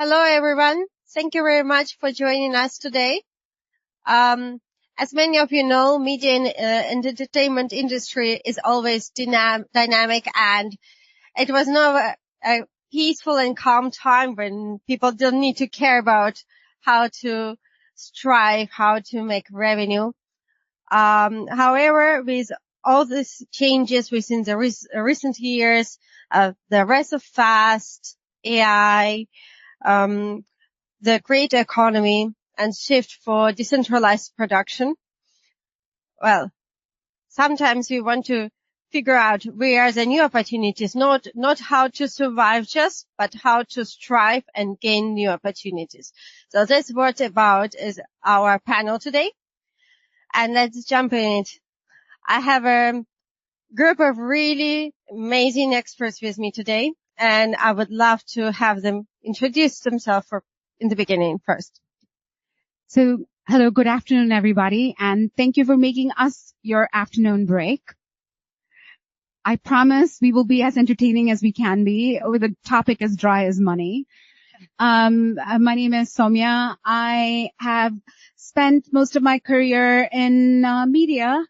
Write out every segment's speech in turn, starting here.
Hello, everyone. Thank you very much for joining us today. As many of you know, media and entertainment industry is always dynamic, and it was not a peaceful and calm time when people don't need to care about how to strive, how to make revenue. However, with all these changes within the recent years, the rise of fast AI, the great economy and shift for decentralized production. Well, sometimes we want to figure out where are the new opportunities, not how to survive just, but how to strive and gain new opportunities. So that's what about is our panel today. And let's jump in it. I have a group of really amazing experts with me today, and I would love to have them introduce themselves in the beginning first. So, hello, good afternoon, everybody, and thank you for making us your afternoon break. I promise we will be as entertaining as we can be with a topic as dry as money. My name is Soumya. I have spent most of my career in media,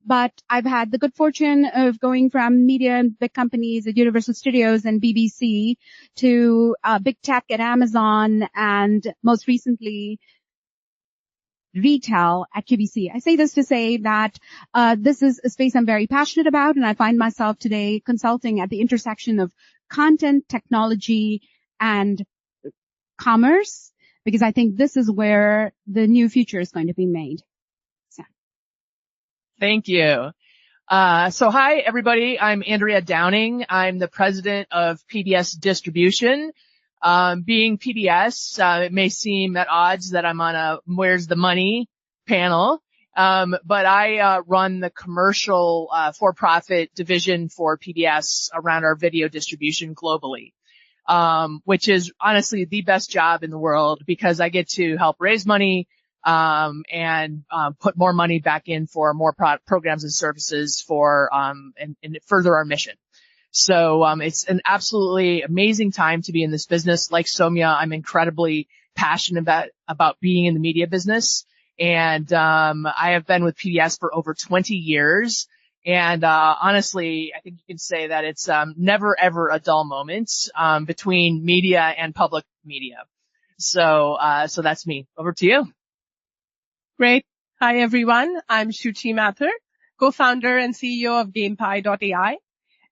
but I've had the good fortune of going from media and big companies at Universal Studios and BBC to big tech at Amazon and most recently retail at QVC. I say this to say that this is a space I'm very passionate about, and I find myself today consulting at the intersection of content, technology, and commerce, because I think this is where the new future is going to be made. So. Thank you. So hi, everybody. I'm Andrea Downing. I'm the president of PBS Distribution. Being PBS, it may seem at odds that I'm on a Where's the Money panel. But I run the commercial for-profit division for PBS around our video distribution globally, which is honestly the best job in the world because I get to help raise money and put more money back in for more programs and services for and further our mission. So it's an absolutely amazing time to be in this business. Like Soumya, I'm incredibly passionate about being in the media business. And I have been with PBS for over 20 years. And honestly, I think you can say that it's never, ever a dull moment between media and public media. So that's me. Over to you. Great. Hi, everyone. I'm Shuchi Mathur, co-founder and CEO of GamePie.ai.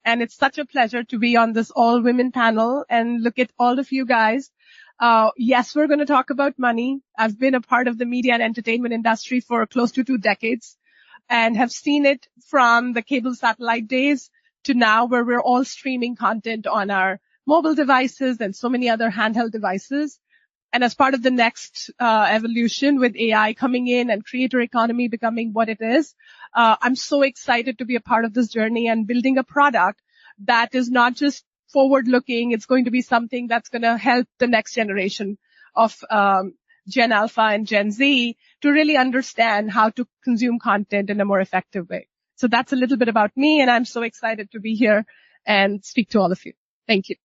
And it's such a pleasure to be on this all-women panel and look at all of you guys. Yes, we're going to talk about money. I've been a part of the media and entertainment industry for close to 2 decades and have seen it from the cable satellite days to now where we're all streaming content on our mobile devices and so many other handheld devices. And as part of the next evolution with AI coming in and creator economy becoming what it is, I'm so excited to be a part of this journey and building a product that is not just forward-looking. It's going to be something that's going to help the next generation of Gen Alpha and Gen Z to really understand how to consume content in a more effective way. So that's a little bit about me, and I'm so excited to be here and speak to all of you. Thank you.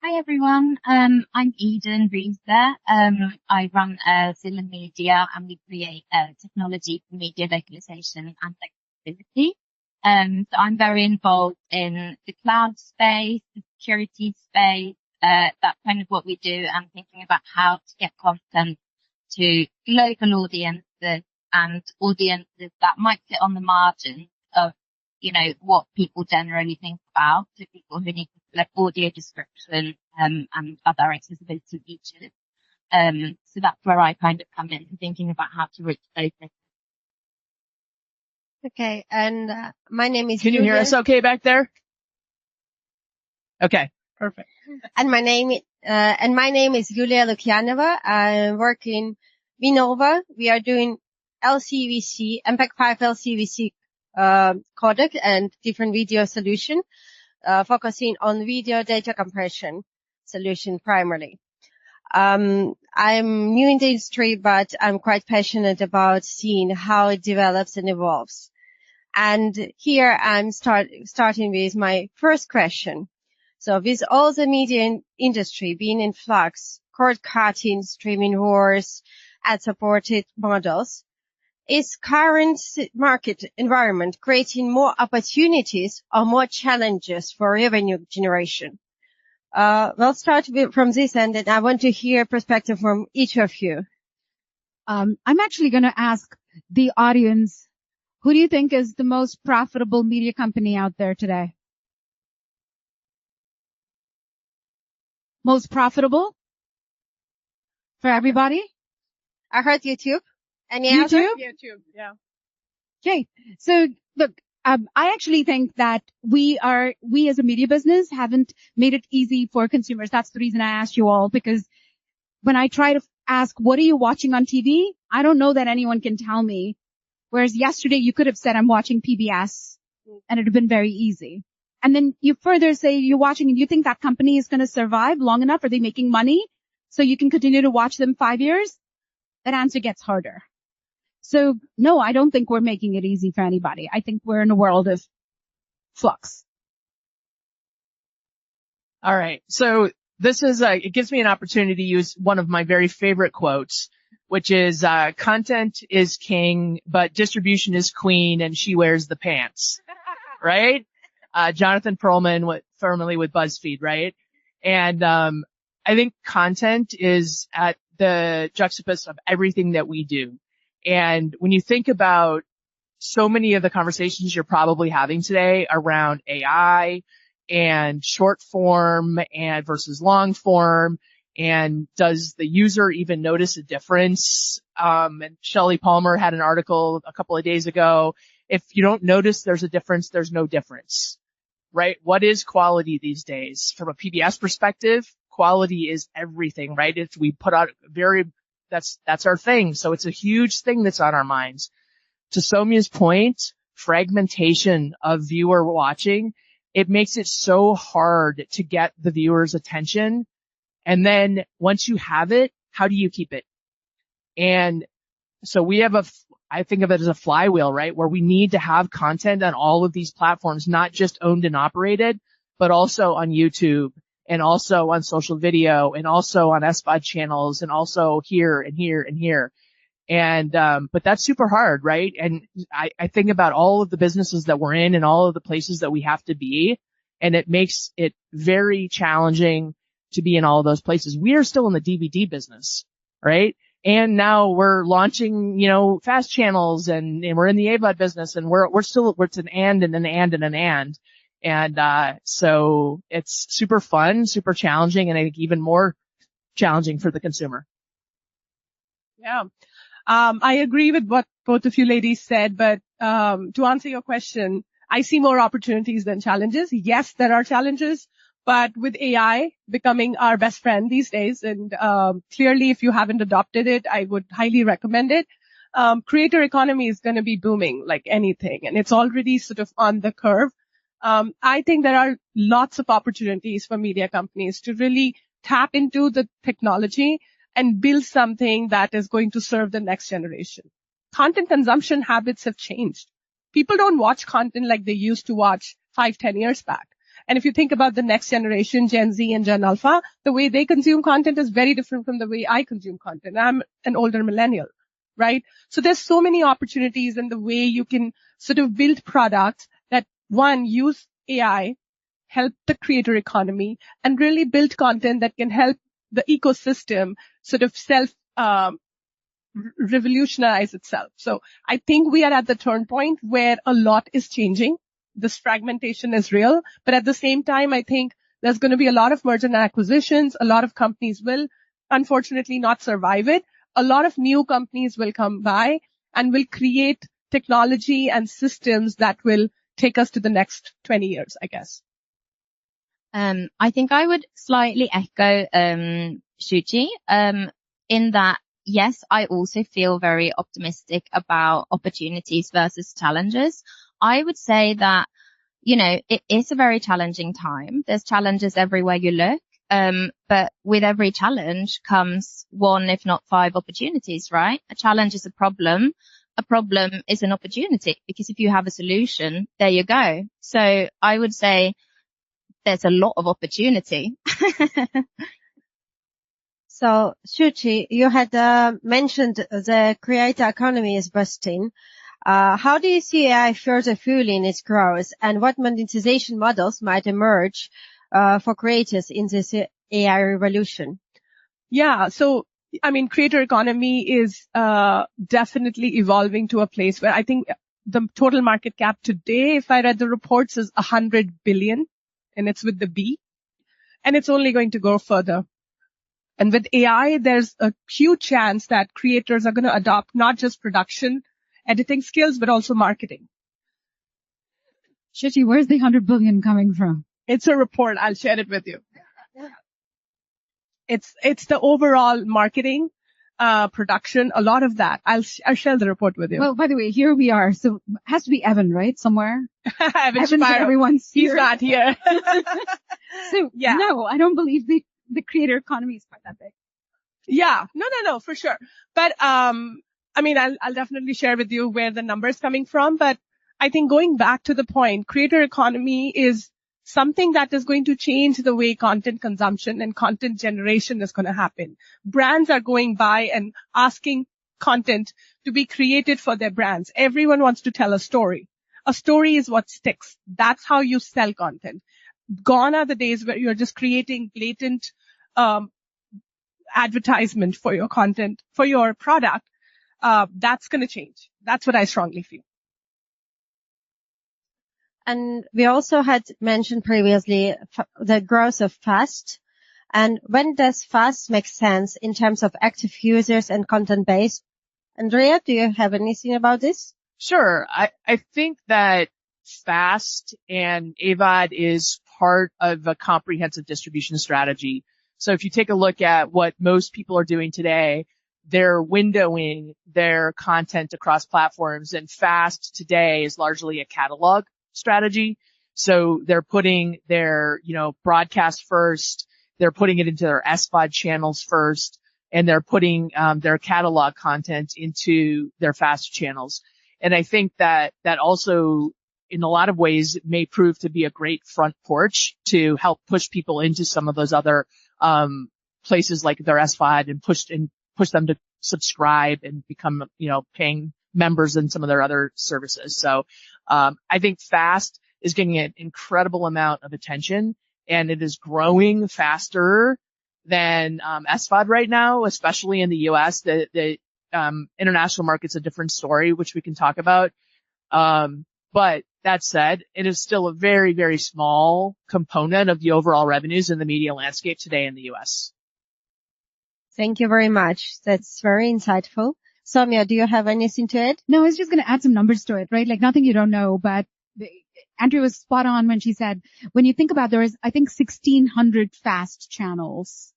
Hi, everyone. I'm Eden Reeser. I run Zilla Media, and we create technology for media localization and accessibility. So I'm very involved in the cloud space, the security space. That's kind of what we do. I'm thinking about how to get content to local audiences and audiences that might sit on the margins of, what people generally think about. So people who need like audio description, and other accessibility features. So that's where I kind of come in, thinking about how to reach those things. Okay, and my name is Can you hear us okay back there? Okay, perfect. And my name is Yulia Lukyanova. I work in Vinova. We are doing LCVC, MPEG-5 LCVC codec and different video solution, focusing on video data compression solution primarily. I'm new in the industry, but I'm quite passionate about seeing how it develops and evolves. And here I'm starting with my first question. So with all the media industry being in flux, cord cutting, streaming wars, ad-supported models, is current market environment creating more opportunities or more challenges for revenue generation? We'll start from this end, and I want to hear perspective from each of you. I'm actually going to ask the audience, who do you think is the most profitable media company out there today? Most profitable for everybody? I heard YouTube. Any YouTube? other? YouTube, yeah. Okay. So look, I actually think that we as a media business haven't made it easy for consumers. That's the reason I asked you all, because when I try to ask, what are you watching on TV? I don't know that anyone can tell me. Whereas yesterday you could have said, I'm watching PBS, and it would have been very easy. And then you further say you're watching, and you think that company is going to survive long enough? Are they making money so you can continue to watch them 5 years? That answer gets harder. So no, I don't think we're making it easy for anybody. I think we're in a world of flux. All right. So this is, it gives me an opportunity to use one of my very favorite quotes, which is, content is king, but distribution is queen, and she wears the pants. Right? Jonathan Perlman, formerly with BuzzFeed, right? And, I think content is at the juxtaposition of everything that we do. And when you think about so many of the conversations you're probably having today around AI and short form and versus long form, and does the user even notice a difference? And Shelley Palmer had an article a couple of days ago. If you don't notice there's a difference, there's no difference, right? What is quality these days? From a PBS perspective, quality is everything, right? If we put out that's our thing. So it's a huge thing that's on our minds. To Soumya's point, fragmentation of viewer watching, it makes it so hard to get the viewer's attention. And then once you have it, how do you keep it? And so we have I think of it as a flywheel, right? Where we need to have content on all of these platforms, not just owned and operated, but also on YouTube, and also on social video, and also on SVOD channels, and also here and here and here. And, but that's super hard, right? And I think about all of the businesses that we're in and all of the places that we have to be, and it makes it very challenging to be in all of those places. We are still in the DVD business, right? And now we're launching, fast channels, and we're in the AVOD business, and we're still, it's an and and an and and an and. And, so it's super fun, super challenging, and I think even more challenging for the consumer. Yeah. I agree with what both of you ladies said, but, to answer your question, I see more opportunities than challenges. Yes, there are challenges, but with AI becoming our best friend these days, and, clearly if you haven't adopted it, I would highly recommend it. Creator economy is going to be booming like anything, and it's already sort of on the curve. I think there are lots of opportunities for media companies to really tap into the technology and build something that is going to serve the next generation. Content consumption habits have changed. People don't watch content like they used to watch 5-10 years back. And if you think about the next generation, Gen Z and Gen Alpha, the way they consume content is very different from the way I consume content. I'm an older millennial, right? So there's so many opportunities in the way you can sort of build products that, one, use AI, help the creator economy, and really build content that can help the ecosystem sort of revolutionize itself. So I think we are at the turn point where a lot is changing. This fragmentation is real, but at the same time, I think there's going to be a lot of merger and acquisitions. A lot of companies will unfortunately not survive it. A lot of new companies will come by and will create technology and systems that will take us to the next 20 years, I guess. I think I would slightly echo Shuchi in that, yes, I also feel very optimistic about opportunities versus challenges. I would say that, it is a very challenging time. There's challenges everywhere you look. But with every challenge comes 1, if not 5 opportunities, right? A challenge is a problem. A problem is an opportunity, because if you have a solution, there you go. So I would say there's a lot of opportunity. So, Shuchi, you had mentioned the creator economy is busting. How do you see AI further fueling its growth, and what monetization models might emerge for creators in this AI revolution? Yeah. So, I mean, creator economy is definitely evolving to a place where I think the total market cap today, if I read the reports, is 100 billion, and it's with the B, and it's only going to go further. And with AI, there's a huge chance that creators are going to adopt not just production, editing skills, but also marketing. Shuchi, where's the 100 billion coming from? It's a report. I'll share it with you. It's the overall marketing, production, a lot of that. I'll share the report with you. Well, by the way, here we are. So it has to be Evan, right? Somewhere. Evan's everyone's here. He's not here. So, yeah. No, I don't believe the creator economy is quite that big. Yeah. No, for sure. But, I mean, I'll definitely share with you where the number is coming from. But I think going back to the point, creator economy is something that is going to change the way content consumption and content generation is going to happen. Brands are going by and asking content to be created for their brands. Everyone wants to tell a story. A story is what sticks. That's how you sell content. Gone are the days where you're just creating blatant advertisement for your content, for your product. That's going to change. That's what I strongly feel. And we also had mentioned previously the growth of FAST. And when does FAST make sense in terms of active users and content base? Andrea, do you have anything about this? Sure. I think that FAST and AVOD is part of a comprehensive distribution strategy. So if you take a look at what most people are doing today, they're windowing their content across platforms, and FAST today is largely a catalog strategy. So they're putting their, broadcast first, they're putting it into their SVOD channels first, and they're putting their catalog content into their FAST channels. And I think that also, in a lot of ways, may prove to be a great front porch to help push people into some of those other places like their SVOD and push them to subscribe and become, paying members in some of their other services. So I think FAST is getting an incredible amount of attention, and it is growing faster than SVOD right now, especially in the US. The international market's a different story, which we can talk about. But that said, it is still a very, very small component of the overall revenues in the media landscape today in the US. Thank you very much. That's very insightful. Soumya, do you have anything to add? No, I was just going to add some numbers to it, right? Like nothing you don't know, but Andrea was spot on when she said, when you think about there is, I think 1,600 FAST channels,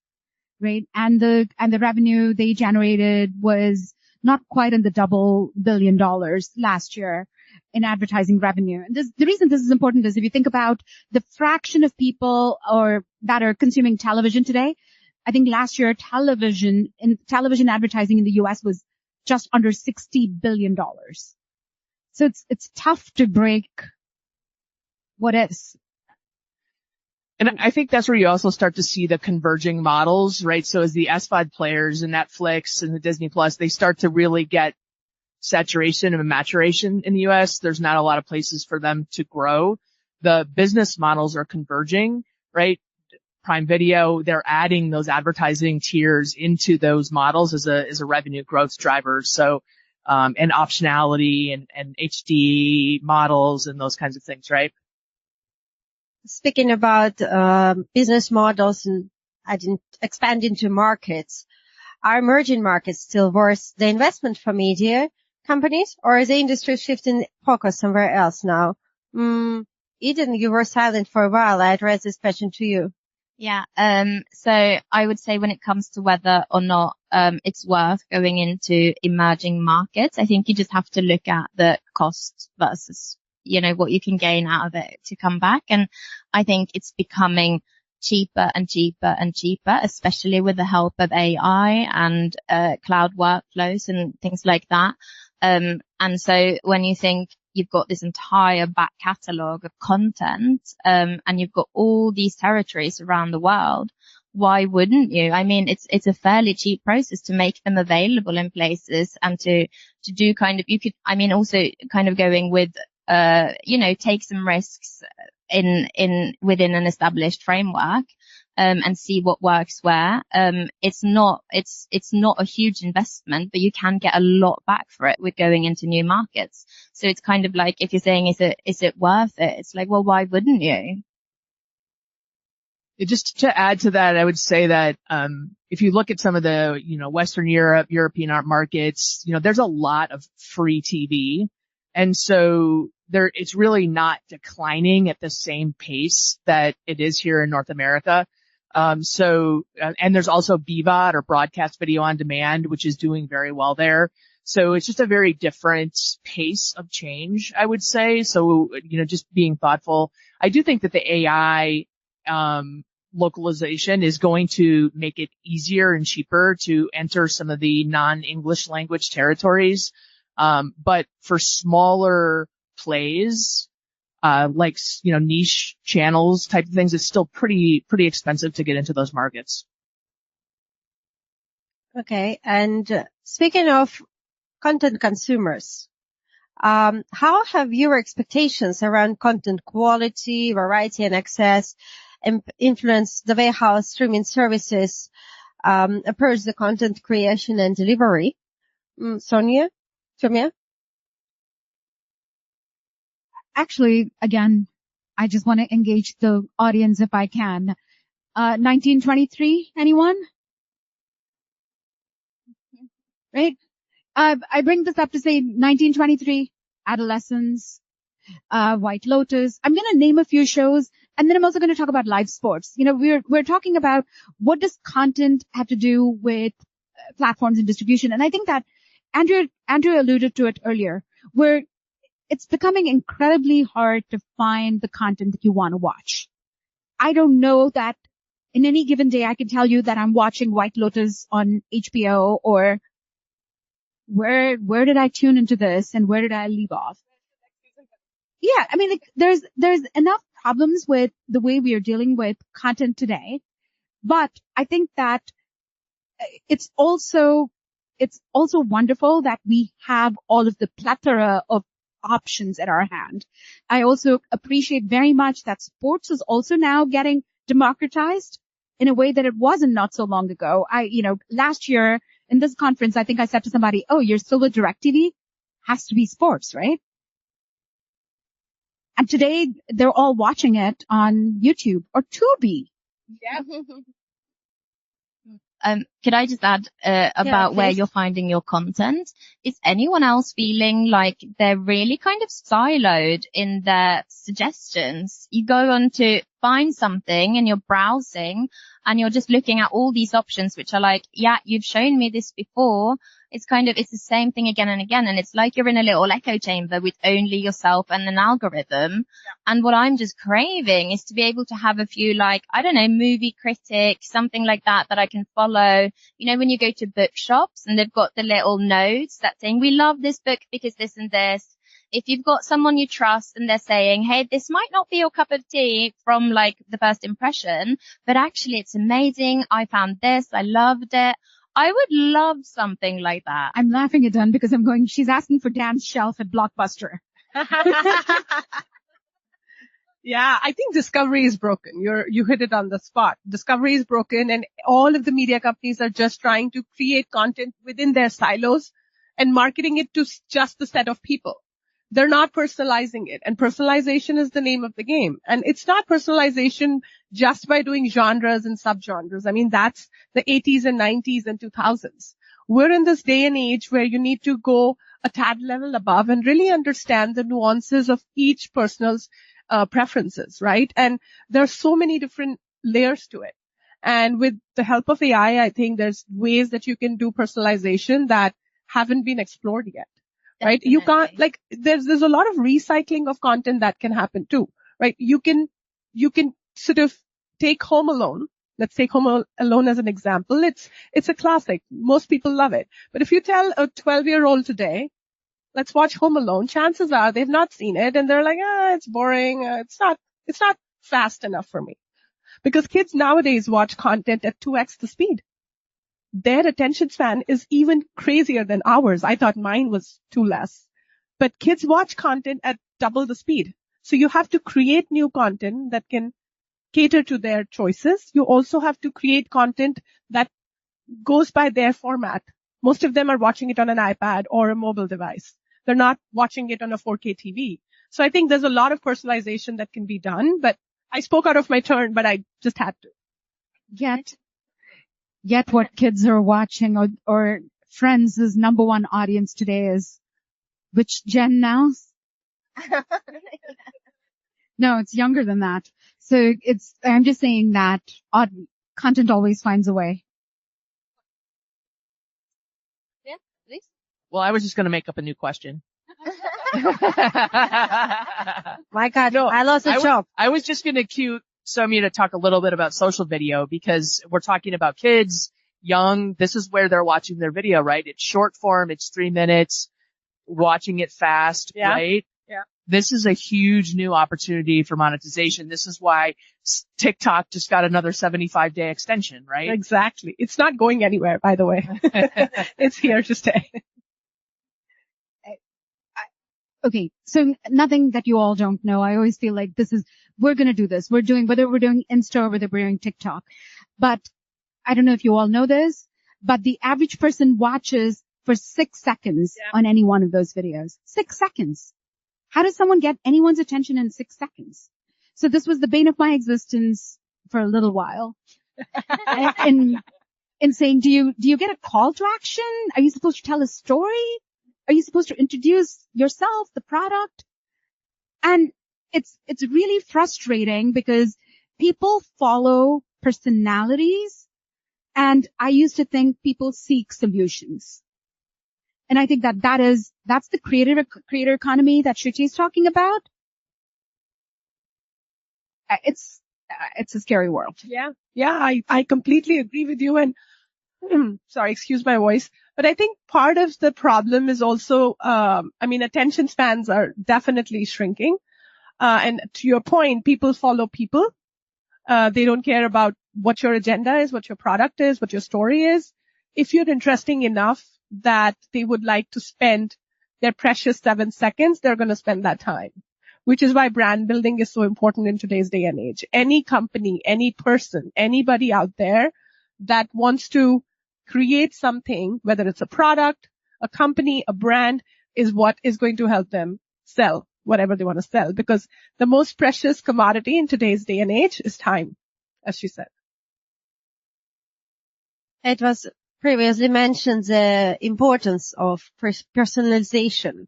right? And the revenue they generated was not quite in the $2 billion last year in advertising revenue. And the reason this is important is if you think about the fraction of people that are consuming television today, I think last year television advertising in the US was just under $60 billion. So it's tough to break what is. And I think that's where you also start to see the converging models, right? So as the SVOD players and Netflix and the Disney Plus, they start to really get saturation and maturation in the US, there's not a lot of places for them to grow. The business models are converging, right? Prime Video, they're adding those advertising tiers into those models as a revenue growth driver. So, and optionality and HD models and those kinds of things, right? Speaking about business models, and I didn't expand into markets, are emerging markets still worth the investment for media companies, or is the industry shifting focus somewhere else now? Eden, you were silent for a while. I addressed this question to you. Yeah. So I would say when it comes to whether or not it's worth going into emerging markets, I think you just have to look at the cost versus, what you can gain out of it to come back. And I think it's becoming cheaper and cheaper and cheaper, especially with the help of AI and cloud workflows and things like that. And so when you think you've got this entire back catalogue of content, and you've got all these territories around the world. Why wouldn't you? I mean, it's a fairly cheap process to make them available in places and to do kind of, you could, I mean, also kind of going with, take some risks within an established framework, and see what works where. It's not a huge investment, but you can get a lot back for it with going into new markets. So it's kind of like, if you're saying, is it worth it? It's like, well, why wouldn't you? Just to add to that, I would say that, if you look at some of the, Western European art markets, there's a lot of free TV. And so it's really not declining at the same pace that it is here in North America. And there's also BVOD, or broadcast video on demand, which is doing very well there. So it's just a very different pace of change, I would say. So, just being thoughtful. I do think that the AI, localization is going to make it easier and cheaper to enter some of the non-English language territories. But for smaller plays, like, niche channels type of things, it's still pretty expensive to get into those markets. Okay. And speaking of content consumers, how have your expectations around content quality, variety, and access influenced the way how streaming services approach the content creation and delivery? Soumya? Actually, again, I just want to engage the audience if I can. 1923, anyone? Right? I bring this up to say 1923, adolescence, White Lotus. I'm going to name a few shows, and then I'm also going to talk about live sports. We're talking about what does content have to do with platforms and distribution. And I think that Andrew alluded to it earlier, where it's becoming incredibly hard to find the content that you want to watch. I don't know that in any given day I can tell you that I'm watching White Lotus on HBO, or where did I tune into this and where did I leave off? Yeah, I mean, there's enough problems with the way we are dealing with content today, but I think that it's also wonderful that we have all of the plethora of options at our hand. I also appreciate very much that sports is also now getting democratized in a way that it wasn't not so long ago. Last year in this conference, I think I said to somebody, "Oh, you're still with DirecTV? Has to be sports, right?" And today they're all watching it on YouTube or Tubi. Yeah. Could I just add about where you're finding your content? Is anyone else feeling like they're really kind of siloed in their suggestions? You go on to find something and you're browsing and you're just looking at all these options, which are like, yeah, you've shown me this before. It's the same thing again and again. And it's like you're in a little echo chamber with only yourself and an algorithm. Yeah. And what I'm just craving is to be able to have a few, like, I don't know, movie critics, something like that I can follow. When you go to bookshops and they've got the little notes that saying, we love this book because this and this. If you've got someone you trust and they're saying, hey, this might not be your cup of tea from like the first impression, but actually it's amazing. I found this. I loved it. I would love something like that. I'm laughing at Dan because I'm going, she's asking for Dan's shelf at Blockbuster. Yeah, I think discovery is broken. You hit it on the spot. Discovery is broken and all of the media companies are just trying to create content within their silos and marketing it to just the set of people. They're not personalizing it, and personalization is the name of the game. And it's not personalization just by doing genres and subgenres. I mean, that's the 80s and 90s and 2000s. We're in this day and age where you need to go a tad level above and really understand the nuances of each person's preferences, right? And there's so many different layers to it. And with the help of AI, I think there's ways that you can do personalization that haven't been explored yet. Right? Definitely. You can't, like, there's a lot of recycling of content that can happen too, right? You can sort of take Home Alone. Let's take Home Alone as an example. It's a classic. Most people love it. But if you tell a 12-year-old today, let's watch Home Alone. Chances are they've not seen it and they're like, it's boring. It's not fast enough for me. Because kids nowadays watch content at 2x the speed. Their attention span is even crazier than ours. I thought mine was too less. But kids watch content at double the speed. So you have to create new content that can cater to their choices. You also have to create content that goes by their format. Most of them are watching it on an iPad or a mobile device. They're not watching it on a 4K TV. So I think there's a lot of personalization that can be done, but I spoke out of my turn, but I just had to. Yet what kids are watching or Friends' number one audience today is which gen now? No, it's younger than that. So I'm just saying that content always finds a way. Yeah, please. Well, I was just going to make up a new question. My God, No, I lost a job. I was just going to cue Soumya to talk a little bit about social video because we're talking about kids, young. This is where they're watching their video, right? It's short form. It's 3 minutes, watching it fast, Yeah. right? Yeah. This is a huge new opportunity for monetization. This is why TikTok just got another 75-day extension, right? Exactly. It's not going anywhere, by the way. It's here to stay. Okay. So nothing that you all don't know. I always feel like we're going to do this. Whether we're doing Insta or whether we're doing TikTok. But I don't know if you all know this, but the average person watches for 6 seconds on any one of those videos. 6 seconds. How does someone get anyone's attention in 6 seconds? So this was the bane of my existence for a little while. in saying, do you get a call to action? Are you supposed to tell a story? Are you supposed to introduce yourself, the product? And it's really frustrating because people follow personalities, and I used to think people seek solutions. And I think that's the creator economy that Shruti is talking about. It's a scary world. Yeah, I completely agree with you. And sorry, excuse my voice. But I think part of the problem is also, attention spans are definitely shrinking. And to your point, people follow people. They don't care about what your agenda is, what your product is, what your story is. If you're interesting enough that they would like to spend their precious 7 seconds, they're going to spend that time, which is why brand building is so important in today's day and age. Any company, any person, anybody out there that wants to create something, whether it's a product, a company, a brand, is what is going to help them sell whatever they want to sell. Because the most precious commodity in today's day and age is time, as she said. It was previously mentioned the importance of personalization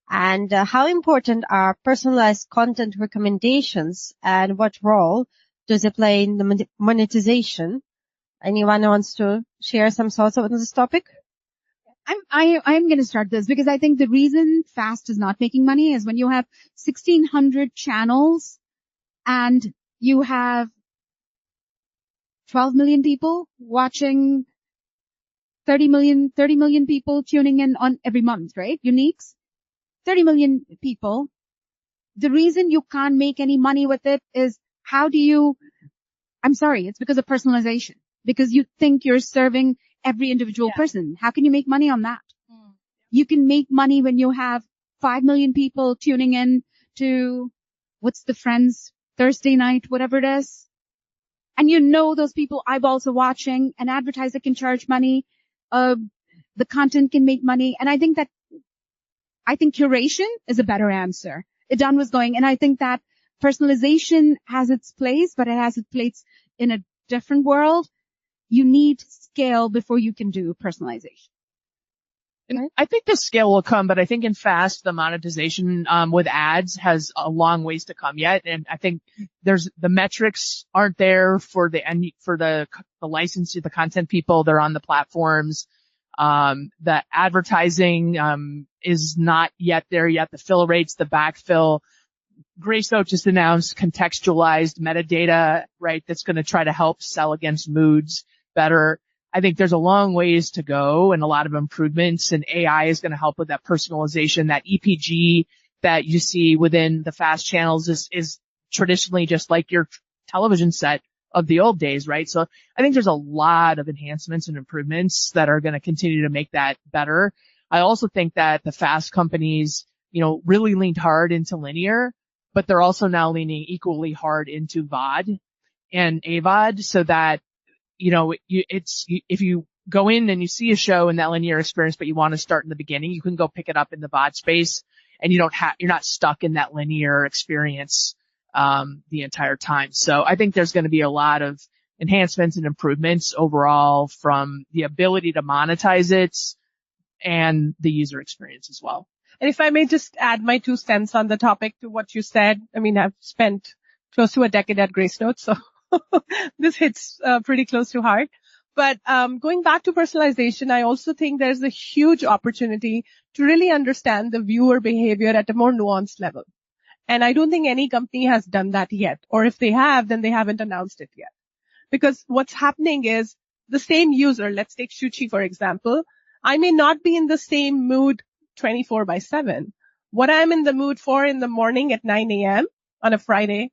and how important are personalized content recommendations and what role does it play in the monetization? Anyone wants to share some thoughts on this topic? I'm going to start this because I think the reason Fast is not making money is when you have 1,600 channels and you have 12 million people watching, 30 million people tuning in on every month, right? Uniques. 30 million people. The reason you can't make any money with it is it's because of personalization. Because you think you're serving every individual person. How can you make money on that? You can make money when you have 5 million people tuning in to what's the Friends Thursday night, whatever it is. And you know those people eyeballs are watching, an advertiser can charge money, the content can make money. And I think curation is a better answer. Idan was going, and I think that personalization has its place, but it has its place in a different world. You need scale before you can do personalization. And I think the scale will come, but I think in Fast, the monetization, with ads has a long ways to come yet. And I think the metrics aren't there for the license to the content people. They're on the platforms. The advertising, is not yet there yet. The fill rates, the backfill. Greystoke just announced contextualized metadata, right? That's going to try to help sell against moods better. I think there's a long ways to go and a lot of improvements, and AI is going to help with that personalization. That EPG that you see within the fast channels is traditionally just like your television set of the old days, right? So I think there's a lot of enhancements and improvements that are going to continue to make that better. I also think that the fast companies, really leaned hard into linear, but they're also now leaning equally hard into VOD and AVOD, so that, if you go in and you see a show in that linear experience, but you want to start in the beginning, you can go pick it up in the VOD space, and you're not stuck in that linear experience the entire time. So I think there's going to be a lot of enhancements and improvements overall from the ability to monetize it and the user experience as well. And if I may just add my 2 cents on the topic to what you said. I mean, I've spent close to a decade at Gracenote, so this hits pretty close to heart. But going back to personalization, I also think there's a huge opportunity to really understand the viewer behavior at a more nuanced level. And I don't think any company has done that yet. Or if they have, then they haven't announced it yet. Because what's happening is the same user, let's take Shuchi, for example. I may not be in the same mood 24/7. What I'm in the mood for in the morning at 9 a.m. on a Friday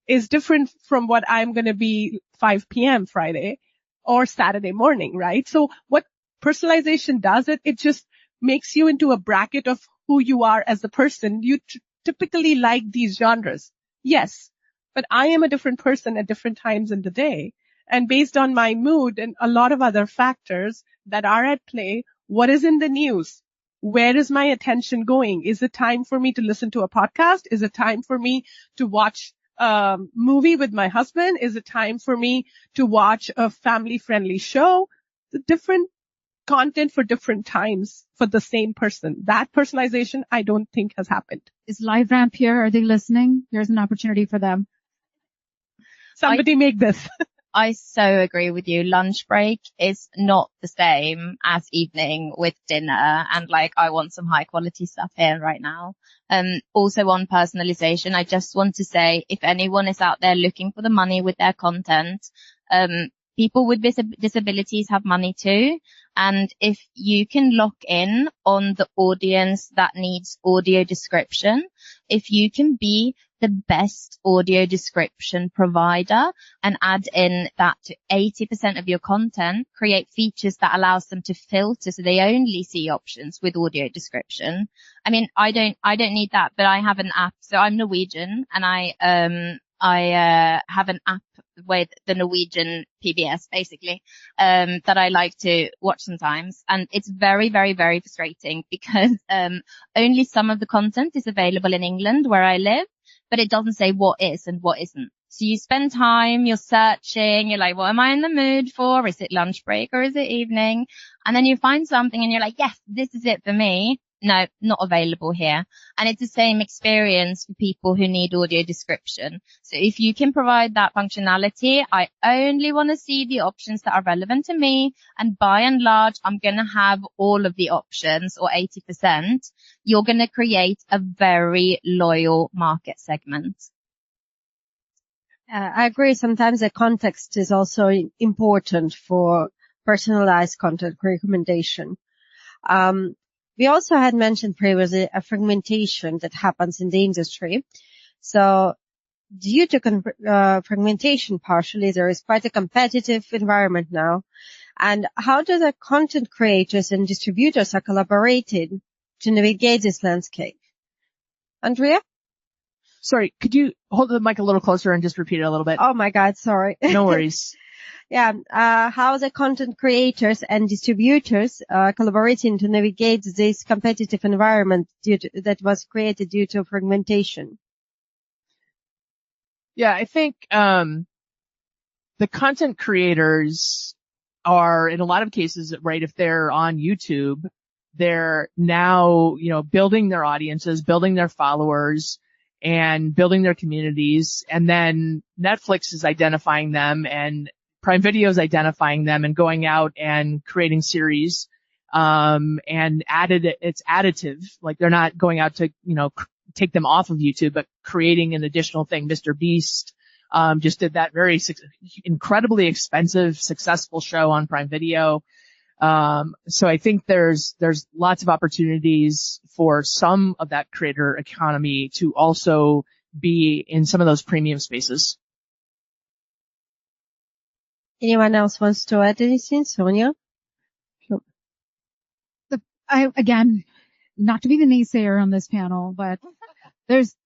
is different from what I'm going to be 5 p.m. Friday or Saturday morning, right? So what personalization does, it just makes you into a bracket of who you are as a person. You typically like these genres. Yes, but I am a different person at different times in the day. And based on my mood and a lot of other factors that are at play, what is in the news? Where is my attention going? Is it time for me to listen to a podcast? Is it time for me to watch a movie with my husband? Is it time for me to watch a family-friendly show? The different content for different times for the same person. That personalization, I don't think has happened. Is LiveRamp here? Are they listening? Here's an opportunity for them. Somebody make this. I so agree with you. Lunch break is not the same as evening with dinner. And I want some high quality stuff here right now. Also on personalization, I just want to say, if anyone is out there looking for the money with their content, people with disabilities have money too. And if you can lock in on the audience that needs audio description, if you can be the best audio description provider and add in that to 80% of your content, create features that allows them to filter so they only see options with audio description. I mean, I don't need that, but I have an app. So I'm Norwegian, and I have an app with the Norwegian PBS, basically, that I like to watch sometimes. And it's very, very, very frustrating because, only some of the content is available in England where I live, but it doesn't say what is and what isn't. So you spend time, you're searching, you're like, what am I in the mood for? Is it lunch break or is it evening? And then you find something and you're like, yes, this is it for me. No, not available here. And it's the same experience for people who need audio description. So if you can provide that functionality, I only want to see the options that are relevant to me. And by and large, I'm going to have all of the options, or 80%. You're going to create a very loyal market segment. I agree. Sometimes the context is also important for personalized content recommendation. We also had mentioned previously a fragmentation that happens in the industry. So due to fragmentation partially, there is quite a competitive environment now. And how do the content creators and distributors are collaborating to navigate this landscape? Andrea? Sorry, could you hold the mic a little closer and just repeat it a little bit? Oh my God, sorry. No worries. Yeah, how the content creators and distributors are collaborating to navigate this competitive environment that was created due to fragmentation. Yeah, I think the content creators are, in a lot of cases, right, if they're on YouTube, they're now, building their audiences, building their followers, and building their communities. And then Netflix is identifying them, and Prime Video is identifying them and going out and creating series, and it's additive. Like, they're not going out to, take them off of YouTube, but creating an additional thing. Mr. Beast, just did that very incredibly expensive, successful show on Prime Video. So I think there's lots of opportunities for some of that creator economy to also be in some of those premium spaces. Anyone else wants to add anything? Sonia? Again, not to be the naysayer on this panel, but there's,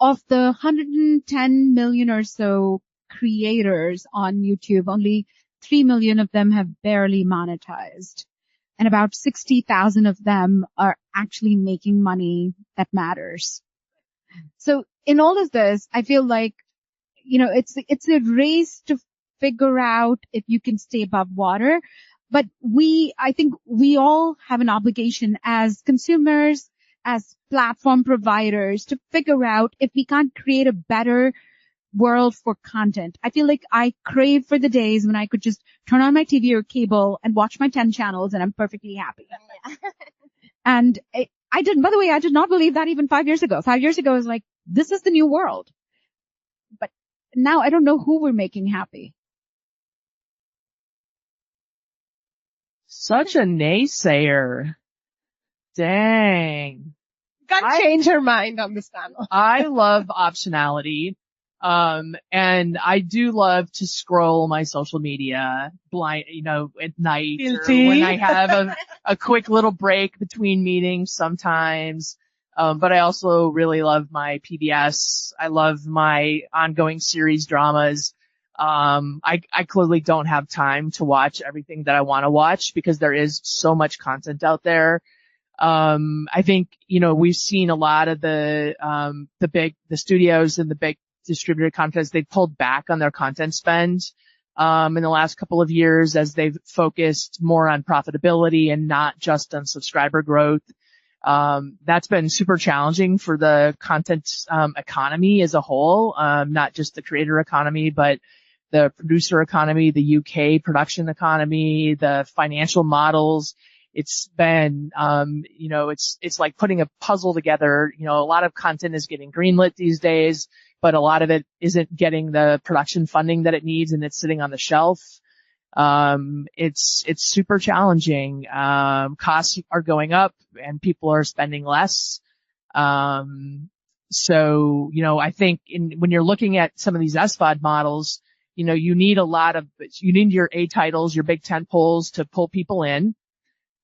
of the 110 million or so creators on YouTube, only 3 million of them have barely monetized. And about 60,000 of them are actually making money that matters. So in all of this, I feel like, it's a race to figure out if you can stay above water. But I think we all have an obligation as consumers, as platform providers, to figure out if we can't create a better world for content. I feel like I crave for the days when I could just turn on my TV or cable and watch my 10 channels and I'm perfectly happy. Yeah. And by the way, I did not believe that even 5 years ago. 5 years ago, I was like, this is the new world. But now I don't know who we're making happy. Such a naysayer. Dang. Can't change her mind on this panel. I love optionality. And I do love to scroll my social media at night Guilty. Or when I have a quick little break between meetings sometimes. But I also really love my PBS. I love my ongoing series dramas. I clearly don't have time to watch everything that I want to watch because there is so much content out there. I think, we've seen a lot of the studios and the big distributed content, they've pulled back on their content spend, in the last couple of years as they've focused more on profitability and not just on subscriber growth. That's been super challenging for the content, economy as a whole, not just the creator economy, but the producer economy, the UK production economy, the financial models. It's been, it's like putting a puzzle together. A lot of content is getting greenlit these days, but a lot of it isn't getting the production funding that it needs and it's sitting on the shelf. It's super challenging. Costs are going up and people are spending less. So, I think when you're looking at some of these SVOD models, you need your A titles, your big tent poles to pull people in.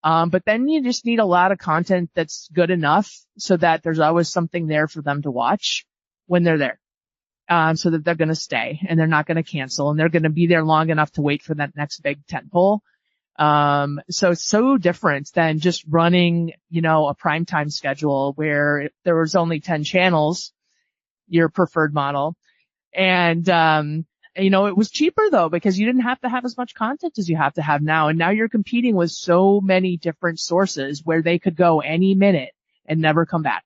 But then you just need a lot of content that's good enough so that there's always something there for them to watch when they're there. So that they're going to stay and they're not going to cancel and they're going to be there long enough to wait for that next big tentpole. So it's so different than just running, a primetime schedule where if there was only 10 channels, your preferred model. And, it was cheaper though because you didn't have to have as much content as you have to have now. And now you're competing with so many different sources where they could go any minute and never come back.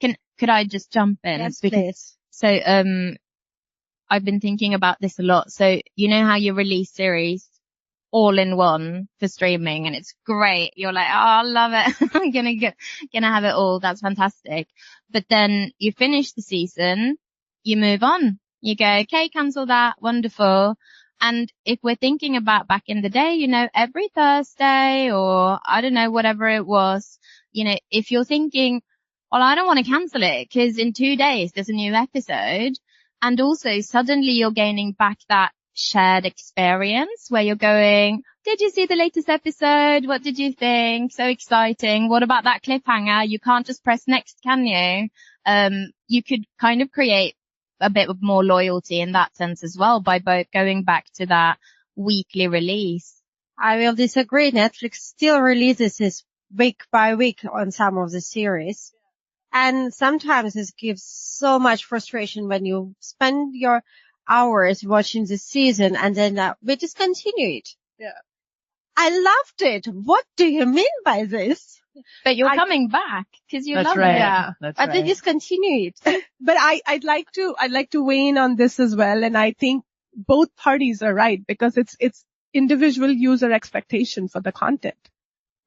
Could I just jump in? Yes, please. So, I've been thinking about this a lot. So, how you release series all in one for streaming and it's great. You're like, oh, I love it. I'm gonna have it all. That's fantastic. But then you finish the season, you move on. You go, okay, cancel that. Wonderful. And if we're thinking about back in the day, every Thursday or I don't know, whatever it was, if you're thinking, well, I don't want to cancel it because in 2 days there's a new episode. And also suddenly you're gaining back that shared experience where you're going, did you see the latest episode? What did you think? So exciting. What about that cliffhanger? You can't just press next, can you? You could kind of create a bit of more loyalty in that sense as well by both going back to that weekly release. I will disagree. Netflix still releases this week by week on some of the series. And sometimes this gives so much frustration when you spend your hours watching the season and then we just continue it. Yeah. I loved it. What do you mean by this? But you're coming back because you love right. it. Yeah, that's but right. they just continue it. But I'd like to weigh in on this as well. And I think both parties are right because it's individual user expectation for the content,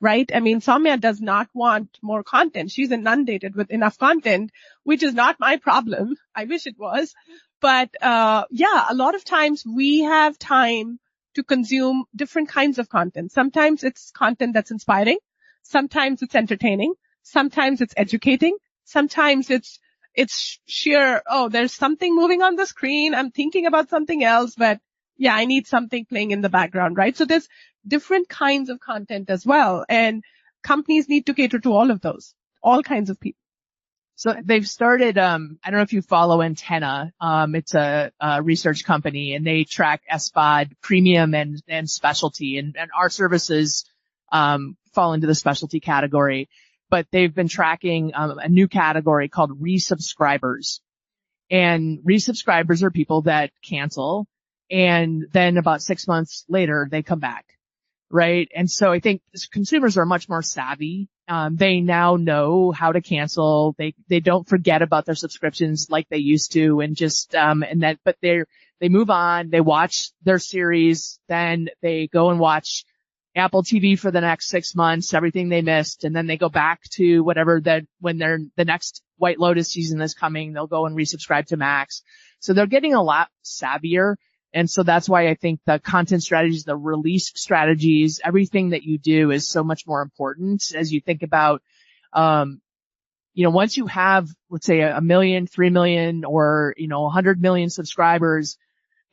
right? I mean, Soumya does not want more content. She's inundated with enough content, which is not my problem. I wish it was. But, yeah, a lot of times we have time to consume different kinds of content. Sometimes it's content that's inspiring. Sometimes it's entertaining. Sometimes it's educating. Sometimes it's sheer, oh, there's something moving on the screen. I'm thinking about something else, but yeah, I need something playing in the background, right? So there's different kinds of content as well. And companies need to cater to all of those, all kinds of people. So they've started, I don't know if you follow Antenna. It's a research company, and they track SVOD premium and specialty, and our services, fall into the specialty category. But they've been tracking, a new category called resubscribers. And resubscribers are people that cancel, and then about 6 months later, they come back. Right. And so I think consumers are much more savvy. They now know how to cancel. They don't forget about their subscriptions like they used to, and just, but they move on. They watch their series. Then they go and watch Apple TV for the next 6 months, everything they missed. And then they go back to whatever when the next White Lotus season is coming, they'll go and resubscribe to Max. So they're getting a lot savvier. And so that's why I think the content strategies, the release strategies, everything that you do is so much more important as you think about, once you have, let's say 1 million, 3 million, or, 100 million subscribers,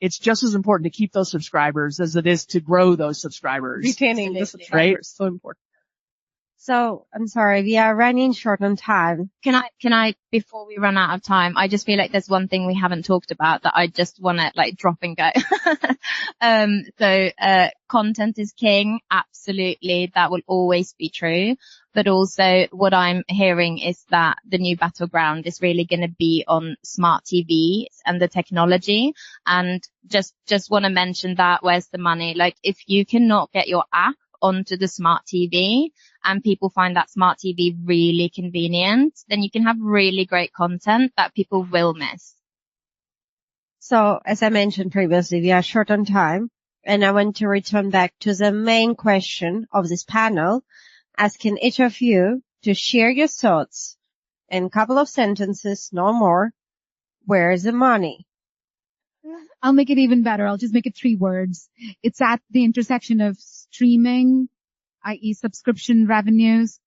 it's just as important to keep those subscribers as it is to grow those subscribers. Retaining the subscribers, right? So important. So, I'm sorry, we are running short on time. Can I, before we run out of time, I just feel like there's one thing we haven't talked about that I just want to drop and go. Content is king. Absolutely. That will always be true. But also what I'm hearing is that the new battleground is really going to be on smart TVs and the technology. And just want to mention that, where's the money? If you cannot get your app onto the smart TV and people find that smart TV really convenient, then you can have really great content that people will miss. So, as I mentioned previously, we are short on time, and I want to return back to the main question of this panel, asking each of you to share your thoughts in a couple of sentences, no more. Where is the money? I'll make it even better. I'll just make it 3 words. It's at the intersection of streaming, i.e. subscription revenues,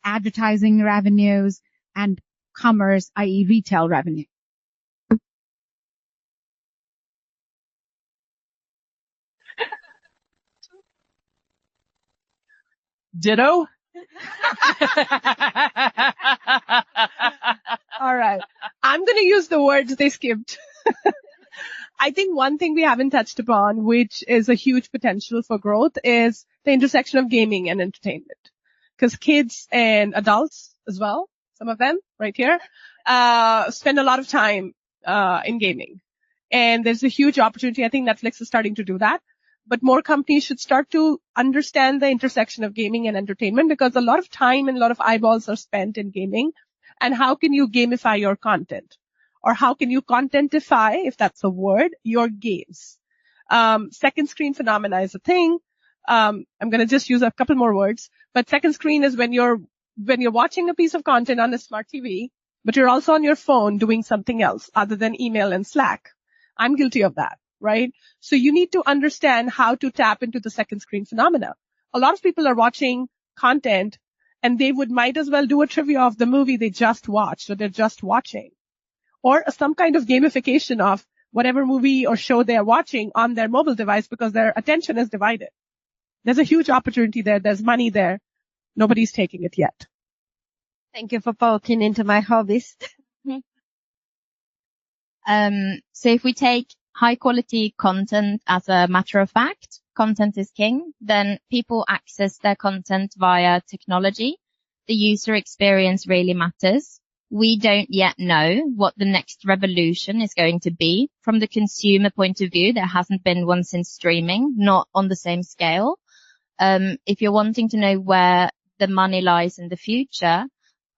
advertising revenues, and commerce, i.e. retail revenue. Ditto. All right. I'm going to use the words they skipped. I think one thing we haven't touched upon, which is a huge potential for growth, is the intersection of gaming and entertainment. Because kids and adults as well, some of them right here, spend a lot of time in gaming. And there's a huge opportunity. I think Netflix is starting to do that. But more companies should start to understand the intersection of gaming and entertainment, because a lot of time and a lot of eyeballs are spent in gaming. And how can you gamify your content? Or how can you contentify, if that's a word, your games? Second screen phenomena is a thing. I'm going to just use a couple more words. But second screen is when you're watching a piece of content on a smart TV, but you're also on your phone doing something else other than email and Slack. I'm guilty of that, right? So you need to understand how to tap into the second screen phenomena. A lot of people are watching content and they might as well do a trivia of the movie they just watched or they're just watching. Or some kind of gamification of whatever movie or show they are watching on their mobile device, because their attention is divided. There's a huge opportunity there. There's money there. Nobody's taking it yet. Thank you for poking into my hobbies. So if we take high quality content as a matter of fact, content is king, then people access their content via technology. The user experience really matters. We don't yet know what the next revolution is going to be. From the consumer point of view, there hasn't been one since streaming, not on the same scale. If you're wanting to know where the money lies in the future,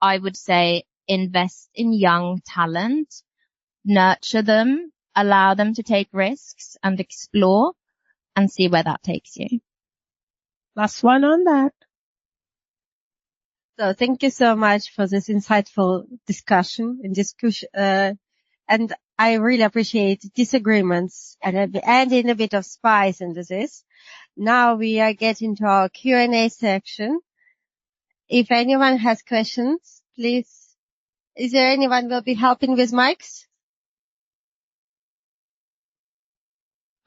I would say invest in young talent, nurture them, allow them to take risks and explore, and see where that takes you. Last one on that. So thank you so much for this insightful discussion and discussion. And I really appreciate disagreements and in a bit of spice into this. Now we are getting to our Q&A section. If anyone has questions, please. Is there anyone who will be helping with mics?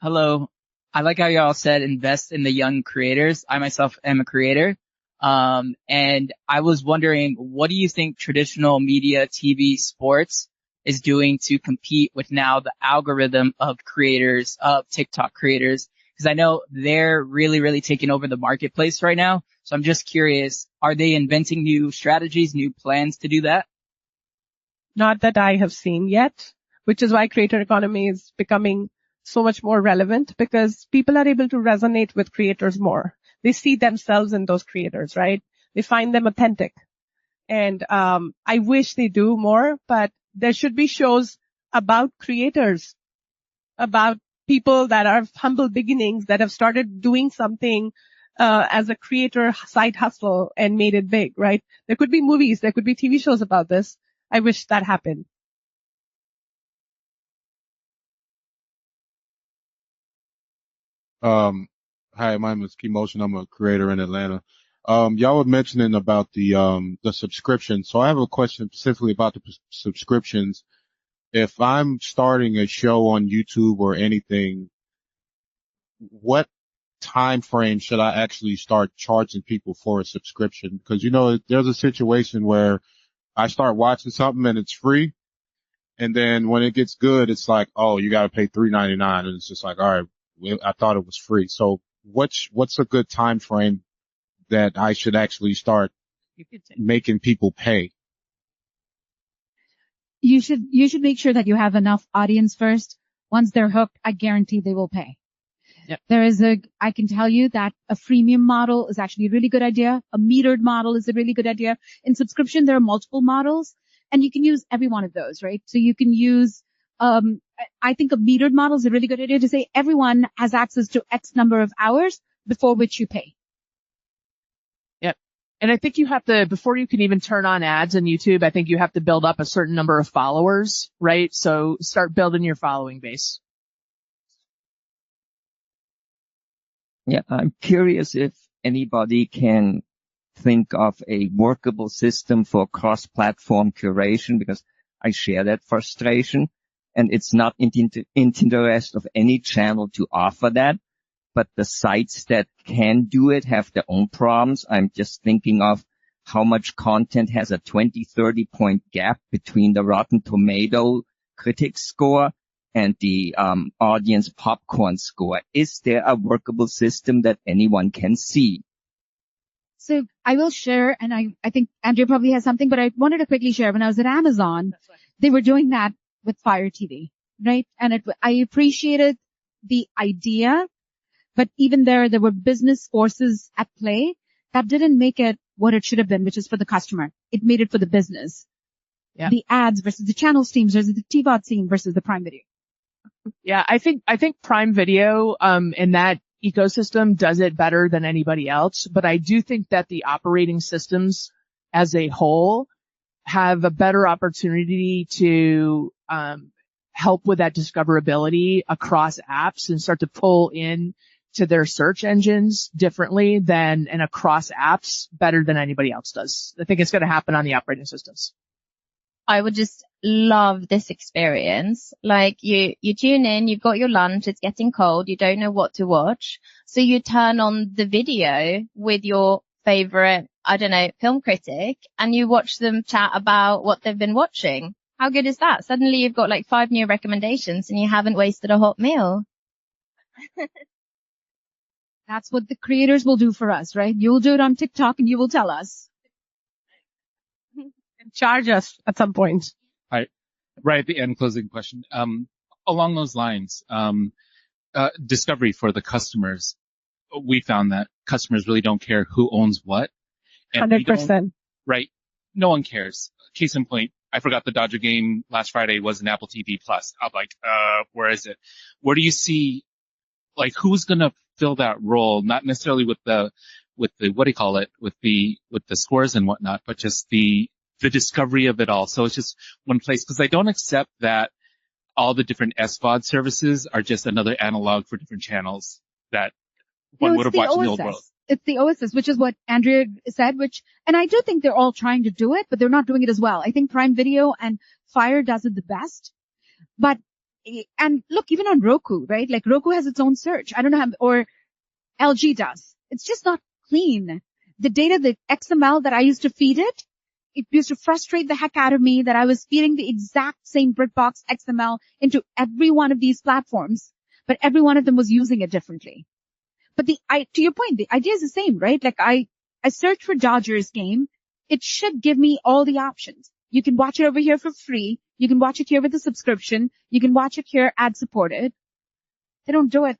Hello. I like how y'all said invest in the young creators. I myself am a creator. And I was wondering, what do you think traditional media, TV, sports is doing to compete with now the algorithm of creators, of TikTok creators? Because I know they're really, really taking over the marketplace right now. So I'm just curious, are they inventing new strategies, new plans to do that? Not that I have seen yet, which is why creator economy is becoming so much more relevant, because people are able to resonate with creators more. They see themselves in those creators, right? They find them authentic. And I wish they do more, but there should be shows about creators, about people that are humble beginnings, that have started doing something as a creator side hustle and made it big, right? There could be movies, there could be TV shows about this. I wish that happened. Hi, my name is Key Motion. I'm a creator in Atlanta. Y'all were mentioning about the subscription. So I have a question specifically about the subscriptions. If I'm starting a show on YouTube or anything, what time frame should I actually start charging people for a subscription? Because, there's a situation where I start watching something and it's free. And then when it gets good, it's like, oh, you got to pay $3.99. And it's just like, all right, I thought it was free. So what's a good time frame that I should actually start making people pay? You should make sure that you have enough audience first. Once they're hooked, I guarantee they will pay. Yep. I can tell you that a freemium model is actually a really good idea. A metered model is a really good idea. In subscription, there are multiple models and you can use every one of those, right? So you can use, I think a metered model is a really good idea to say everyone has access to X number of hours before which you pay. Yep. And I think you have to, before you can even turn on ads on YouTube, I think you have to build up a certain number of followers, right? So start building your following base. Yeah, I'm curious if anybody can think of a workable system for cross-platform curation, because I share that frustration, and it's not in the interest of any channel to offer that, but the sites that can do it have their own problems. I'm just thinking of how much content has a 20, 30 point gap between the Rotten Tomato critic score and the audience popcorn score. Is there a workable system that anyone can see? So I will share, and I think Andrea probably has something, but I wanted to quickly share. When I was at Amazon, they were doing that with Fire TV, right? And I appreciated the idea, but even there were business forces at play that didn't make it what it should have been, which is for the customer. It made it for the business. Yeah. The ads versus the channels teams versus the TVOD team versus the Prime Video. Yeah, I think Prime Video, in that ecosystem does it better than anybody else. But I do think that the operating systems as a whole have a better opportunity to, help with that discoverability across apps and start to pull in to their search engines differently than and across apps better than anybody else does. I think it's going to happen on the operating systems. I would just love this experience. Like you tune in, you've got your lunch, it's getting cold, you don't know what to watch. So you turn on the video with your favorite, I don't know, film critic, and you watch them chat about what they've been watching. How good is that? Suddenly you've got like 5 new recommendations and you haven't wasted a hot meal. That's what the creators will do for us, right? You'll do it on TikTok and you will tell us. And charge us at some point. Right at the end, closing question. Along those lines, discovery for the customers. We found that customers really don't care who owns what. And 100%. Right. No one cares. Case in point, I forgot the Dodger game last Friday was an Apple TV Plus. I'm like, where is it? Where do you see, like, who's going to fill that role? Not necessarily with the, what do you call it? With the scores and whatnot, but just the discovery of it all. So it's just one place, because I don't accept that all the different SVOD services are just another analog for different channels that one would have watched in the old world. It's the OSS, which is what Andrea said, and I do think they're all trying to do it, but they're not doing it as well. I think Prime Video and Fire does it the best. And look, even on Roku, right? Like Roku has its own search. I don't know how, or LG does. It's just not clean. The data, the XML that I used to feed it used to frustrate the heck out of me that I was feeding the exact same BritBox XML into every one of these platforms, but every one of them was using it differently. But to your point, the idea is the same, right? Like I search for Dodgers game. It should give me all the options. You can watch it over here for free. You can watch it here with a subscription. You can watch it here ad supported. They don't do it.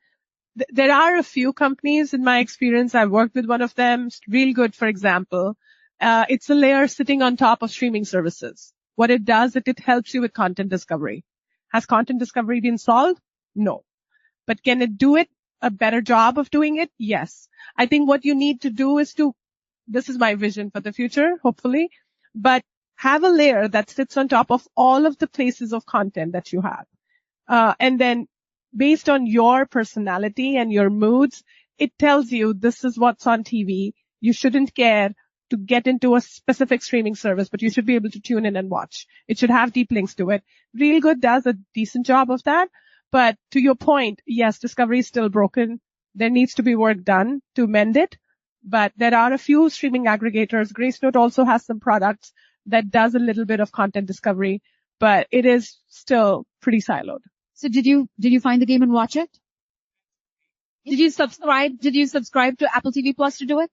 There are a few companies in my experience. I've worked with one of them. Real Good, for example. It's a layer sitting on top of streaming services. What it does, it helps you with content discovery. Has content discovery been solved? No. But can it do it? A better job of doing it? Yes. I think what you need to do is this is my vision for the future, hopefully, but have a layer that sits on top of all of the places of content that you have. And then based on your personality and your moods, it tells you this is what's on TV. You shouldn't care to get into a specific streaming service, but you should be able to tune in and watch. It should have deep links to it. Real Good does a decent job of that. But to your point, yes, discovery is still broken. There needs to be work done to mend it. But there are a few streaming aggregators. Gracenote also has some products that does a little bit of content discovery, but it is still pretty siloed. So did you find the game and watch it? Did you subscribe to Apple TV Plus to do it?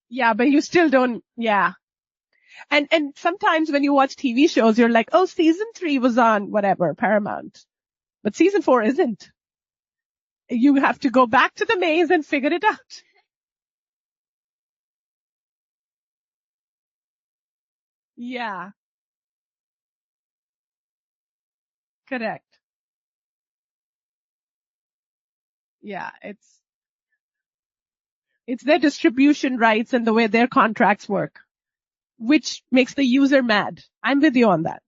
Yeah, but you still don't, yeah. And sometimes when you watch TV shows, you're like, oh, season 3 was on whatever, Paramount. But season 4 isn't. You have to go back to the maze and figure it out. Yeah. Correct. Yeah, it's their distribution rights and the way their contracts work, which makes the user mad. I'm with you on that.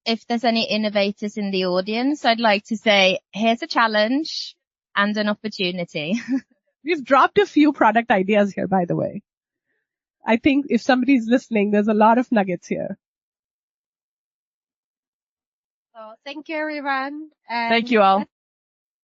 If there's any innovators in the audience, I'd like to say, here's a challenge and an opportunity. We've dropped a few product ideas here, by the way. I think if somebody's listening, there's a lot of nuggets here. So thank you, everyone. Thank you all.